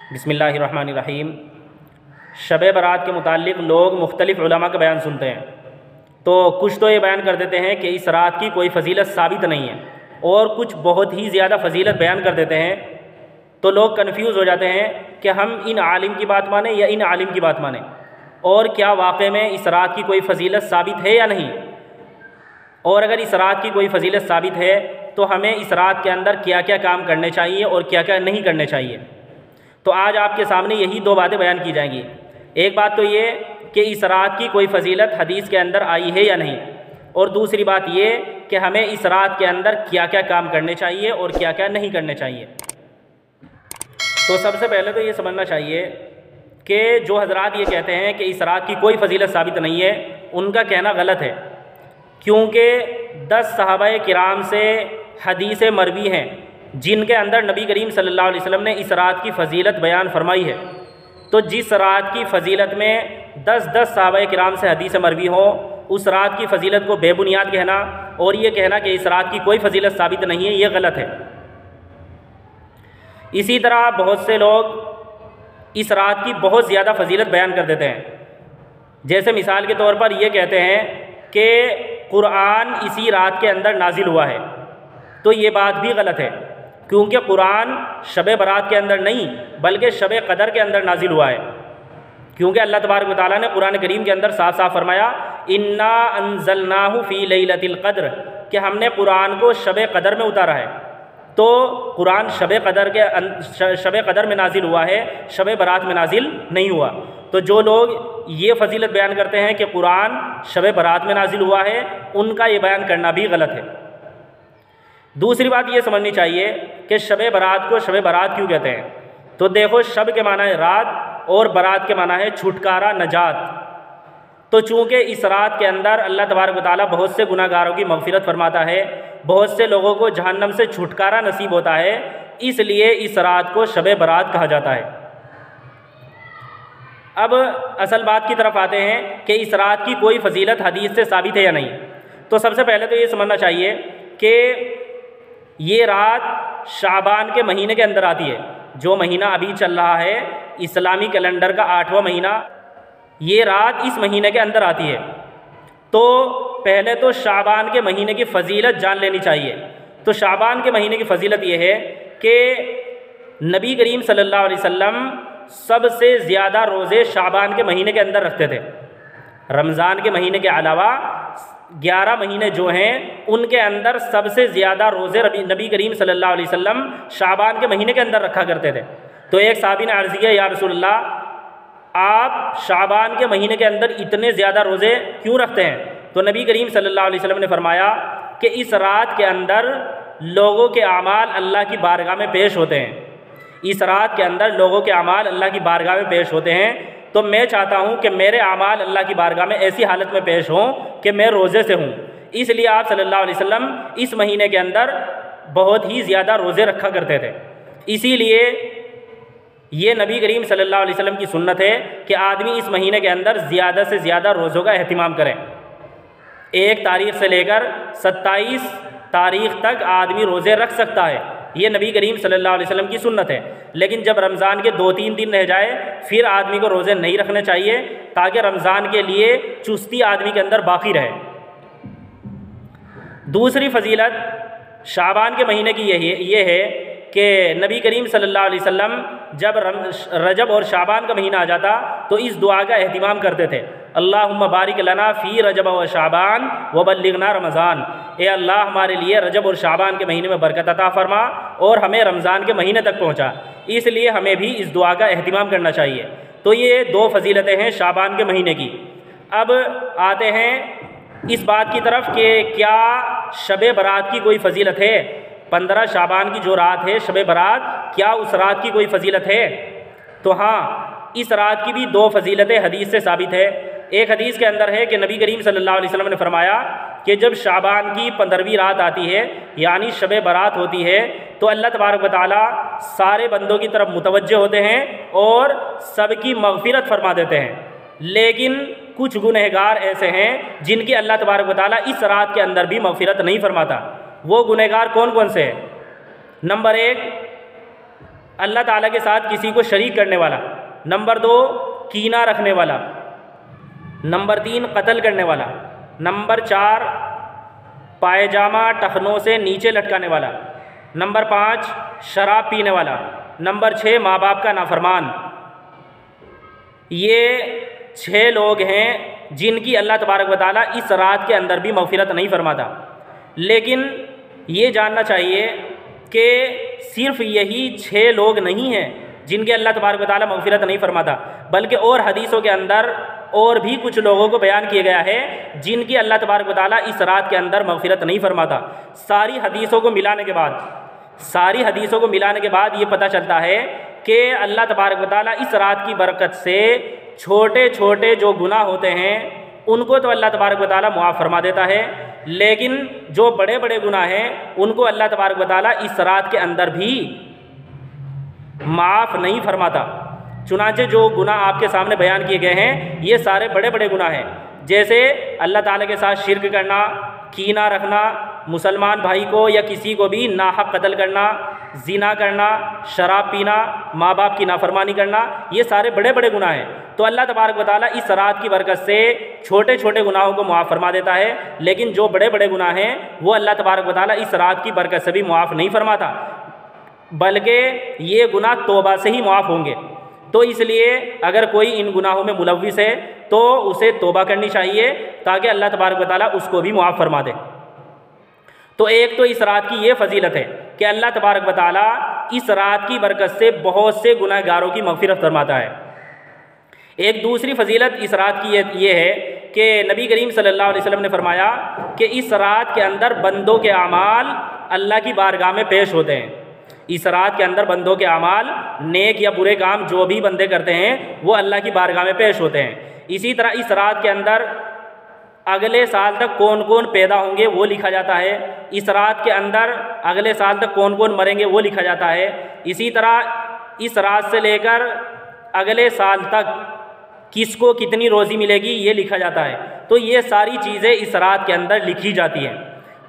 बिस्मिल्लाहिर्रहमानिर्रहीम। शब बारात के मुताल्लिक़ लोग मुख्तलिफ़ उलमा का बयान सुनते हैं, तो कुछ तो ये बयान कर देते हैं कि इस रात की कोई फ़जीलत साबित नहीं है, और कुछ बहुत ही ज़्यादा फ़जीलत बयान कर देते हैं। तो लोग कन्फ्यूज़ हो जाते हैं कि हम इन आलिम की बात माने या इन आलिम की बात माने, और क्या वाक़ई में इस रात की कोई फ़जीलत साबित है या नहीं। और अगर इस रात की कोई फ़जीलत साबित है तो हमें इस रात के अंदर क्या क्या काम करने चाहिए और क्या क्या नहीं करने चाहिए। तो आज आपके सामने यही दो बातें बयान की जाएंगी। एक बात तो ये कि इस रात की कोई फ़जीलत हदीस के अंदर आई है या नहीं, और दूसरी बात ये कि हमें इस रात के अंदर क्या क्या काम करने चाहिए और क्या क्या नहीं करने चाहिए। तो सबसे पहले तो ये समझना चाहिए कि जो हजरात ये कहते हैं कि इस रात की कोई फ़जीलत साबित नहीं है, उनका कहना गलत है, क्योंकि 10 सहाबाए किराम से हदीस मरवी हैं जिनके अंदर नबी करीम सल्लल्लाहु अलैहि वसल्लम ने इस रात की फ़जीलत बयान फरमाई है। तो जिस रात की फ़जीलत में 10 सहाबाए किराम से हदीस मरवी हो, उस रात की फ़जीलत को बेबुनियाद कहना और ये कहना कि इस रात की कोई फ़जीलत साबित नहीं है, ये गलत है। इसी तरह बहुत से लोग इस रात की बहुत ज़्यादा फ़जीलत बयान कर देते हैं। जैसे मिसाल के तौर पर ये कहते हैं कि कुरान इसी रात के अंदर नाजिल हुआ है, तो ये बात भी गलत है, क्योंकि कुरान शब बारात के अंदर नहीं बल्कि शब कदर के अंदर नाजिल हुआ है। क्योंकि अल्लाह तबारक व तआला ने कुरान करीम के अंदर साफ साफ फरमाया, इन्ना अंज़लनाहु फ़ी लैलतिल क़द्र, कि हमने कुरान को शब कदर में उतारा है। तो कुरान शब कदर में नाजिल हुआ है, शब बारात में नाजिल नहीं हुआ। तो जो लोग ये फ़जीलत बयान करते हैं कि कुरान शब बारात में नाजिल हुआ है, उनका ये बयान करना भी गलत है। दूसरी बात ये समझनी चाहिए कि शब बारात को शब बारात क्यों कहते हैं। तो देखो, शब के माना है रात और बारात के माना है छुटकारा, नजात। तो चूँकि इस रात के अंदर अल्लाह तबारक व तआला बहुत से गुनाहगारों की मग़फ़िरत फरमाता है, बहुत से लोगों को जहन्नम से छुटकारा नसीब होता है, इसलिए इस रात को शब बारात कहा जाता है। अब असल बात की तरफ आते हैं कि इस रात की कोई फ़जीलत हदीस से साबित है या नहीं। तो सबसे पहले तो ये समझना चाहिए कि ये रात शाबान के महीने के अंदर आती है। जो महीना अभी चल रहा है, इस्लामी कैलेंडर का 8वां महीना, ये रात इस महीने के अंदर आती है। तो पहले तो शाबान के महीने की फ़जीलत जान लेनी चाहिए। तो शाबान के महीने की फ़जीलत ये है कि नबी करीम सल्लल्लाहु अलैहि वसल्लम सबसे ज़्यादा रोज़े शाबान के महीने के अंदर रखते थे। रमज़ान के महीने के अलावा 11 महीने जो हैं, उनके अंदर सबसे ज़्यादा रोज़े नबी करीम सल्लल्लाहु अलैहि वसल्लम शाबान के महीने के अंदर रखा करते थे। तो एक साहबी ने अर्ज़ किया, या रसूलल्लाह, आप शाबान के महीने के अंदर इतने ज़्यादा रोज़े क्यों रखते हैं? तो नबी करीम सल्लल्लाहु अलैहि वसल्लम ने फरमाया कि इस रात के अंदर लोगों के आमाल अल्लाह की बारगाह में पेश होते हैं। इस रात के अंदर लोगों के आमाल अल्लाह की बारगाह में पेश होते हैं। तो मैं चाहता हूँ कि मेरे आमाल अल्लाह की बारगाह में ऐसी हालत में पेश हों कि मैं रोज़े से हूँ। इसलिए आप सल्लल्लाहु अलैहि वसल्लम इस महीने के अंदर बहुत ही ज़्यादा रोज़े रखा करते थे। इसीलिए ये नबी करीम सल्लल्लाहु अलैहि वसल्लम की सुन्नत है कि आदमी इस महीने के अंदर ज़्यादा से ज़्यादा रोज़ों का एहतिमाम करें। 1 तारीख़ से लेकर 27 तारीख़ तक आदमी रोज़े रख सकता है। ये नबी करीम सल्लल्लाहु अलैहि वसल्लम की सुन्नत है। लेकिन जब रमज़ान के 2-3 दिन रह जाए, फिर आदमी को रोज़े नहीं रखने चाहिए, ताकि रमज़ान के लिए चुस्ती आदमी के अंदर बाकी रहे। दूसरी फ़जीलत शाबान के महीने की ये है कि नबी करीम सल्लल्लाहु अलैहि वसल्लम जब रजब और शाबान का महीना आ जाता तो इस दुआ का एहतिमाम करते थे, अल्लाहुम्मा बारिक लना फ़ी रजब व शाबान व बल्लिगना रमज़ान। ए अल्लाह, हमारे लिए रजब और शाबान के महीने में बरकत अता फरमा और हमें रमज़ान के महीने तक पहुँचा। इसलिए हमें भी इस दुआ का एहतिमाम करना चाहिए। तो ये 2 फ़जीलतें हैं शाबान के महीने की। अब आते हैं इस बात की तरफ कि क्या शब बारात की कोई फ़जीलत है। 15 शाबान की जो रात है शब बारात, क्या उस रात की कोई फ़जीलत है? तो हाँ, इस रात की भी 2 फ़जीलतें हदीस से साबित है। एक हदीस के अंदर है कि नबी करीम सल्लल्लाहु अलैहि वसल्लम ने फरमाया कि जब शाबान की 15वीं रात आती है, यानी शब बारात होती है, तो अल्लाह तबारक व तआला सारे बंदों की तरफ मुतवज्जे होते हैं और सबकी मग़फ़िरत फरमा देते हैं। लेकिन कुछ गुनहगार ऐसे हैं जिनकी अल्लाह तबारक व तआला इस रात के अंदर भी मग़फ़िरत नहीं फरमाता। वो गुनहगार कौन कौन से हैं? नंबर 1, अल्लाह ताला के साथ किसी को शरीक करने वाला, नंबर 2 कीना रखने वाला, नंबर 3 कत्ल करने वाला, नंबर 4 पायजामा टखनों से नीचे लटकाने वाला, नंबर 5 शराब पीने वाला, नंबर 6 माँ बाप का नाफरमान। ये 6 लोग हैं जिनकी अल्लाह तबारक व तआला इस रात के अंदर भी मग़फ़िरत नहीं फरमाता। लेकिन ये जानना चाहिए कि सिर्फ़ यही 6 लोग नहीं हैं जिनके अल्लाह तबारक व तआला मग़फ़िरत नहीं फरमाता, बल्कि और हदीसों के अंदर और भी कुछ लोगों को बयान किया गया है जिनकी अल्लाह तबारक व तआला इस रात के अंदर मग़फ़िरत नहीं फरमाता। सारी हदीसों को मिलाने के बाद ये पता चलता है कि अल्लाह तबारक व तआला इस रात की बरकत से छोटे छोटे जो गुनाह होते हैं उनको तो अल्लाह तबारक व तआला मुआफ़ फरमा देता है, लेकिन जो बड़े बड़े गुनाह हैं उनको अल्लाह तबारक व तआला इस रात के अंदर भी माफ़ नहीं फरमाता। चुनांचे जो गुनाह आपके सामने बयान किए गए हैं ये सारे बड़े बड़े गुनाह हैं, जैसे अल्लाह ताला के साथ शिर्क करना, कीना रखना, मुसलमान भाई को या किसी को भी नाहक कत्ल करना, ज़िना करना, शराब पीना, माँ बाप की नाफरमानी करना, ये सारे बड़े बड़े गुनाह हैं। तो अल्लाह तबारक व तआला इस रात की बरकत से छोटे छोटे गुनाहों को मुआफ़ फरमा देता है, लेकिन जो बड़े बड़े गुनाह हैं वो अल्लाह तबारक व तआला इस रात की बरकत से भी मुआफ़ नहीं फरमाता, बल्कि ये गुनाह तौबा से ही मुआफ़ होंगे। तो इसलिए अगर कोई इन गुनाहों में मुलव्विस है तो उसे तौबा करनी चाहिए ताकि अल्लाह तबारक व तआला उसको भी मुआफ़ फरमा दे। तो एक तो इस रात की ये फजीलत है कि अल्लाह तबारक व तआला इस रात की बरकत से बहुत से गुनहगारों की मग़फ़िरत फरमाता है। एक दूसरी फजीलत इस रात की ये है कि नबी करीम सल्लल्लाहु अलैहि वसल्लम ने फरमाया कि इस रात के अंदर बंदों के अमाल अल्लाह की बारगाह में पेश होते हैं। इस रात के अंदर बंदों के अमाल, नेक या बुरे काम जो भी बंदे करते हैं वो अल्लाह की बारगाह में पेश होते हैं। इसी तरह इस रात के अंदर अगले साल तक कौन कौन पैदा होंगे वो लिखा जाता है। इस रात के अंदर अगले साल तक कौन कौन मरेंगे वो लिखा जाता है। इसी तरह इस रात से लेकर अगले साल तक किसको कितनी रोज़ी मिलेगी ये लिखा जाता है। तो ये सारी चीज़ें इस रात के अंदर लिखी जाती हैं।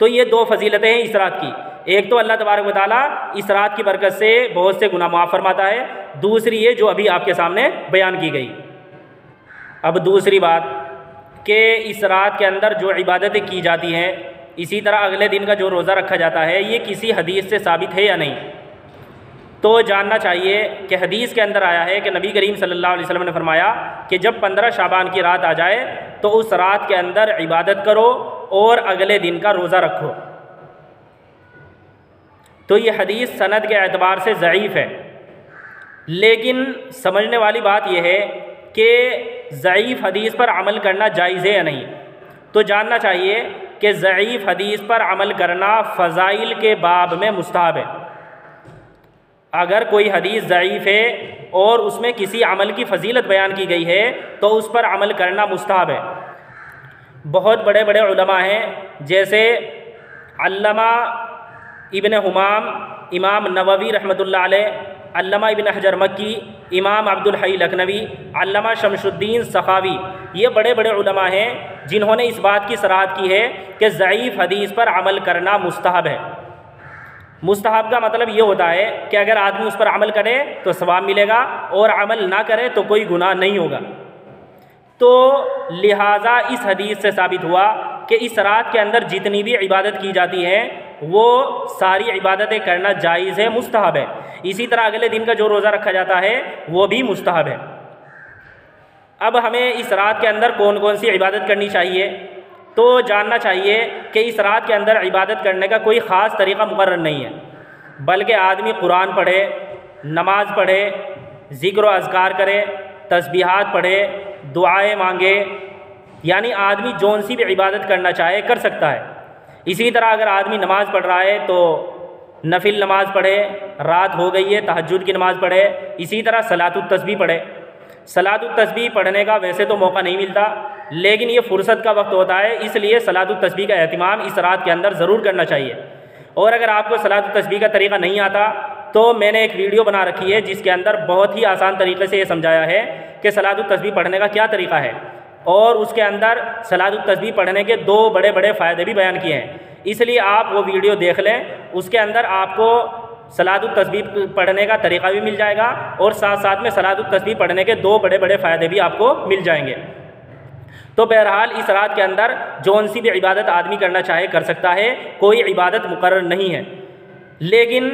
तो ये 2 फजीलतें हैं इस रात की। एक तो अल्लाह तबारक व तआला इस रात की बरकत से बहुत से गुनाह माफ़ फरमाता है, दूसरी ये जो अभी आपके सामने बयान की गई। अब दूसरी बात कि इस रात के अंदर जो इबादतें की जाती हैं, इसी तरह अगले दिन का जो रोज़ा रखा जाता है, ये किसी हदीस से साबित है या नहीं। तो जानना चाहिए कि हदीस के अंदर आया है कि नबी करीम सल्लल्लाहु अलैहि वसल्लम ने फरमाया कि जब 15 शाबान की रात आ जाए तो उस रात के अंदर इबादत करो और अगले दिन का रोज़ा रखो। तो ये हदीस सनद के एतबार से ज़ईफ़ है, लेकिन समझने वाली बात यह है कि ज़ईफ़ हदीस पर अमल करना जायज़ है या नहीं। तो जानना चाहिए कि ज़ईफ़ हदीस पर अमल करना फ़ज़ाइल के बाब में मुस्तहब है। अगर कोई हदीस ज़ईफ़ है और उसमें किसी अमल की फ़जीलत बयान की गई है तो उस पर अमल करना मुस्तहब है। बहुत बड़े बड़े उलमा हैं, जैसे अल्लामा इब्न हुमाम, इमाम नववी रहमतुल्लाह अलैह, अल्लामा इब्न हजर मक्की, इमाम अब्दुल हई लखनवी, अल्लामा शमशुद्दीन सखावी, ये बड़े बड़े उलमा हैं जिन्होंने इस बात की सराहत की है कि ज़ईफ़ हदीस पर अमल करना मुस्तहब है। मुस्तहब का मतलब ये होता है कि अगर आदमी उस पर अमल करे तो सवाब मिलेगा और अमल ना करे तो कोई गुनाह नहीं होगा। तो लिहाजा इस हदीस से साबित हुआ कि इस रात के अंदर जितनी भी इबादत की जाती है वो सारी इबादतें करना जायज़ है, मुस्तहब है। इसी तरह अगले दिन का जो रोज़ा रखा जाता है वो भी मुस्तहब है। अब हमें इस रात के अंदर कौन कौन सी इबादत करनी चाहिए, तो जानना चाहिए कि इस रात के अंदर इबादत करने का कोई ख़ास तरीक़ा मुकर्रर नहीं है, बल्कि आदमी कुरान पढ़े, नमाज पढ़े, ज़िक्र व अज़कार करे, तस्बीहात पढ़े, दुआएं मांगे, यानी आदमी जौन सी भी इबादत करना चाहे कर सकता है। इसी तरह अगर आदमी नमाज़ पढ़ रहा है तो नफिल नमाज पढ़े, रात हो गई है तहज्जुद की नमाज़ पढ़े। इसी तरह सलातुत तस्बीह पढ़े। सलातुत तस्बीह पढ़ने का वैसे तो मौका नहीं मिलता, लेकिन ये फ़ुर्सत का वक्त होता है, इसलिए सलातुत तस्बीह का एहतिमाम इस रात के अंदर ज़रूर करना चाहिए। और अगर आपको सलातुत तस्बीह का तरीक़ा नहीं आता तो मैंने एक वीडियो बना रखी है जिसके अंदर बहुत ही आसान तरीके से ये समझाया है कि सलातुत तस्बीह पढ़ने का क्या तरीक़ा है, और उसके अंदर सलातुत तस्बीह पढ़ने के 2 बड़े बड़े फ़ायदे भी बयान किए हैं। इसलिए आप वो वीडियो देख लें, उसके अंदर आपको सलातुत तस्बीह पढ़ने का तरीक़ा भी मिल जाएगा और साथ साथ में सलातुत तस्बीह पढ़ने के 2 बड़े बड़े फ़ायदे भी आपको मिल जाएंगे। तो बहरहाल इस रात के अंदर जौन सी भी इबादत आदमी करना चाहे कर सकता है, कोई इबादत मुकर्रर नहीं है। लेकिन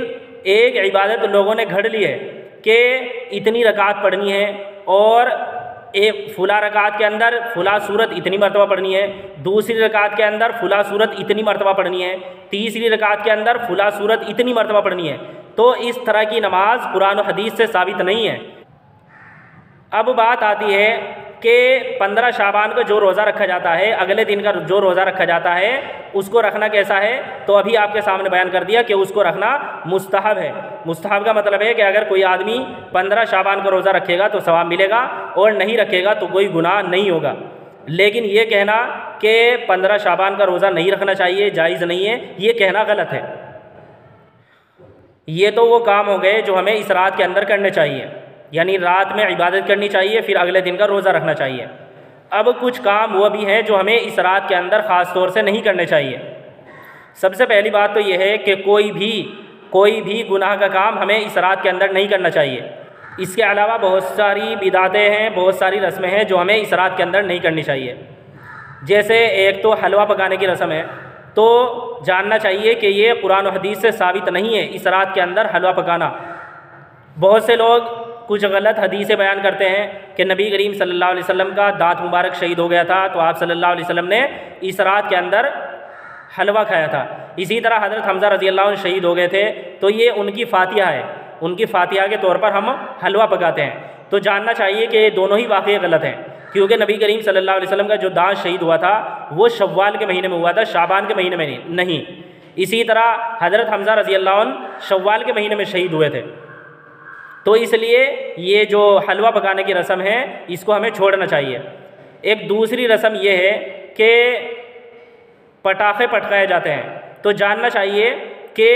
एक इबादत लोगों ने घड़ ली है कि इतनी रकात पढ़नी है और एक फुला रकात के अंदर फुला सूरत इतनी मरतबा पढ़नी है, दूसरी रकात के अंदर फुला सूरत इतनी मरतबा पढ़नी है, तीसरी रकात के अंदर फुला सूरत इतनी मरतबा पढ़नी है। तो इस तरह की नमाज कुरान और हदीस से साबित नहीं है। अब बात आती है कि 15 शाबान को जो रोज़ा रखा जाता है, अगले दिन का जो रोज़ा रखा जाता है, उसको रखना कैसा है? तो अभी आपके सामने बयान कर दिया कि उसको रखना मुस्तहब है। मुस्तहब का मतलब है कि अगर कोई आदमी 15 शाबान का रोज़ा रखेगा तो सवाब मिलेगा और नहीं रखेगा तो कोई गुनाह नहीं होगा। लेकिन ये कहना कि 15 शाबान का रोज़ा नहीं रखना चाहिए, जायज़ नहीं है, ये कहना गलत है। ये तो वो काम हो गए जो हमें इस रात के अंदर करने चाहिए, यानी रात में इबादत करनी चाहिए, फिर अगले दिन का रोज़ा रखना चाहिए। अब कुछ काम वो भी हैं जो हमें इस रात के अंदर ख़ास तौर से नहीं करने चाहिए। सबसे पहली बात तो ये है कि कोई भी गुनाह का काम हमें इस रात के अंदर नहीं करना चाहिए। इसके अलावा बहुत सारी बिदातें हैं, बहुत सारी रस्में हैं जो हमें इस रात के अंदर नहीं करनी चाहिए। जैसे एक तो हलवा पकाने की रस्म है, तो जानना चाहिए कि ये कुरान और हदीस से साबित नहीं है इस रात के अंदर हलवा पकाना। बहुत से लोग कुछ गलत हदीसें बयान करते हैं कि नबी करीम सल्लल्लाहु अलैहि वसल्लम का दांत मुबारक शहीद हो गया था तो आप सल्लल्लाहु अलैहि वसल्लम ने इस रात के अंदर हलवा खाया था। इसी तरह हज़रत हमज़ा रज़ी अल्लाह अन्हु शहीद हो गए थे तो ये उनकी फातिहा है, उनकी फातिहा के तौर पर हम हलवा पकाते हैं। तो जानना चाहिए कि ये दोनों ही वाक़ई गलत हैं, क्योंकि नबी करीम सल्लल्लाहु अलैहि वसल्लम का जो दांत शहीद हुआ था वो शव्वाल के महीने में हुआ था, शाबान के महीने में नहीं। इसी तरह हज़रत हमज़ा रज़ी अल्लाह अन्हु शव्वाल के महीने में शहीद हुए थे। तो इसलिए ये जो हलवा पकाने की रस्म है इसको हमें छोड़ना चाहिए। एक दूसरी रस्म ये है कि पटाखे पटकाए जाते हैं, तो जानना चाहिए कि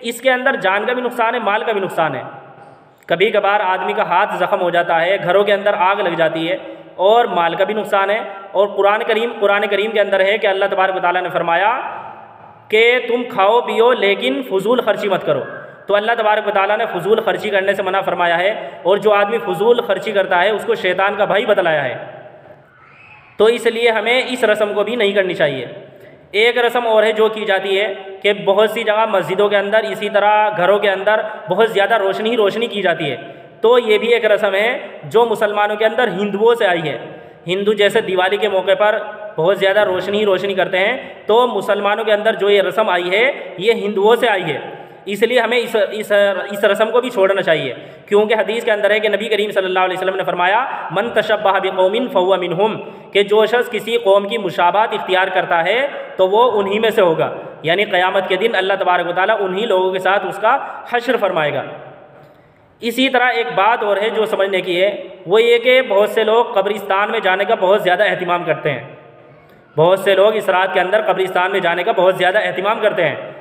इसके अंदर जान का भी नुकसान है, माल का भी नुकसान है। कभी कभार आदमी का हाथ ज़ख़म हो जाता है, घरों के अंदर आग लग जाती है और माल का भी नुकसान है। और कुरान करीम के अंदर है कि अल्लाह तबारक व तआला ने फरमाया कि तुम खाओ पियो लेकिन फजूल खर्ची मत करो। तो अल्लाह तबारक व तआला ने फ़ुज़ूल ख़र्ची करने से मना फरमाया है, और जो आदमी फ़ुज़ूल ख़र्ची करता है उसको शैतान का भाई बतलाया है। तो इसलिए हमें इस रस्म को भी नहीं करनी चाहिए। एक रस्म और है जो की जाती है कि बहुत सी जगह मस्जिदों के अंदर, इसी तरह घरों के अंदर बहुत ज़्यादा रोशनी की जाती है। तो ये भी एक रस्म है जो मुसलमानों के अंदर हिंदुओं से आई है। हिंदू जैसे दिवाली के मौके पर बहुत ज़्यादा रोशनी करते हैं, तो मुसलमानों के अंदर जो ये रस्म आई है ये हिंदुओं से आई है। इसलिए हमें इस रस्म को भी छोड़ना चाहिए, क्योंकि हदीस के अंदर है कि नबी करीम सल्लल्लाहु अलैहि वसल्लम ने फरमाया मन तशब्बह बिकौमिन फहुव मिनहुम, कि जो शख्स किसी कौम की मुशाबहत इख्तियार करता है तो वो उन्हीं में से होगा। यानी क़यामत के दिन अल्लाह तबारक व तआला उन्हीं लोगों के साथ उसका हश्र फरमाएगा। इसी तरह एक बात और है जो समझने की है, वो ये कि बहुत से लोग कब्रिस्तान में जाने का बहुत ज़्यादा अहतिमाम करते हैं। बहुत से लोग इस रात के अंदर कब्रिस्तान में जाने का बहुत ज़्यादा अहतिमाम करते हैं।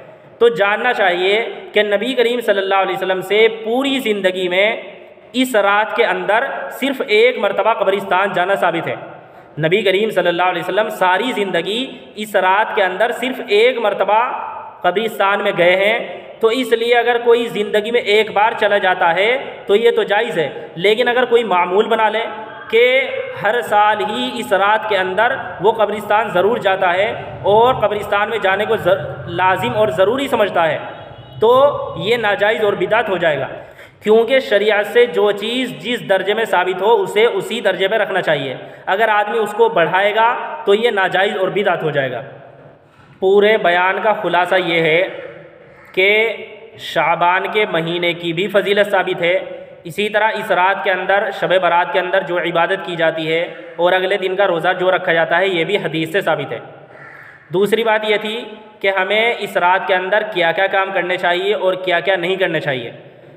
तो जानना चाहिए कि नबी करीम सल्लल्लाहु अलैहि वसल्लम से पूरी ज़िंदगी में इस रात के अंदर सिर्फ़ एक मरतबा कब्रिस्तान जाना साबित है। नबी करीम सल्लल्लाहु अलैहि वसल्लम सारी ज़िंदगी इस रात के अंदर सिर्फ़ एक मरतबा कब्रिस्तान में गए हैं। तो इसलिए अगर कोई ज़िंदगी में एक बार चला जाता है तो ये तो जायज़ है, लेकिन अगर कोई मामूल बना ले कि हर साल ही इस रात के अंदर वो कब्रिस्तान ज़रूर जाता है और कब्रिस्तान में जाने को लाजिम और ज़रूरी समझता है, तो ये नाजायज़ और बिदात हो जाएगा। क्योंकि शरीयत से जो चीज़ जिस दर्जे में साबित हो उसे उसी दर्जे में रखना चाहिए। अगर आदमी उसको बढ़ाएगा तो ये नाजायज़ और बिदात हो जाएगा। पूरे बयान का खुलासा ये है कि शाबान के महीने की भी फजीलत साबित है। इसी तरह इस रात के अंदर, शब बारात के अंदर जो इबादत की जाती है और अगले दिन का रोज़ा जो रखा जाता है, ये भी हदीस से साबित है। दूसरी बात ये थी कि हमें इस रात के अंदर क्या क्या काम करने चाहिए और क्या क्या नहीं करने चाहिए।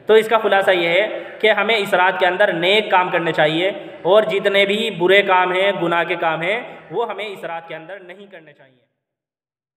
तो इसका खुलासा ये है कि हमें इस रात के अंदर नेक काम करने चाहिए और जितने भी बुरे काम हैं, गुनाह के काम हैं, वो हमें इस रात के अंदर नहीं करने चाहिए।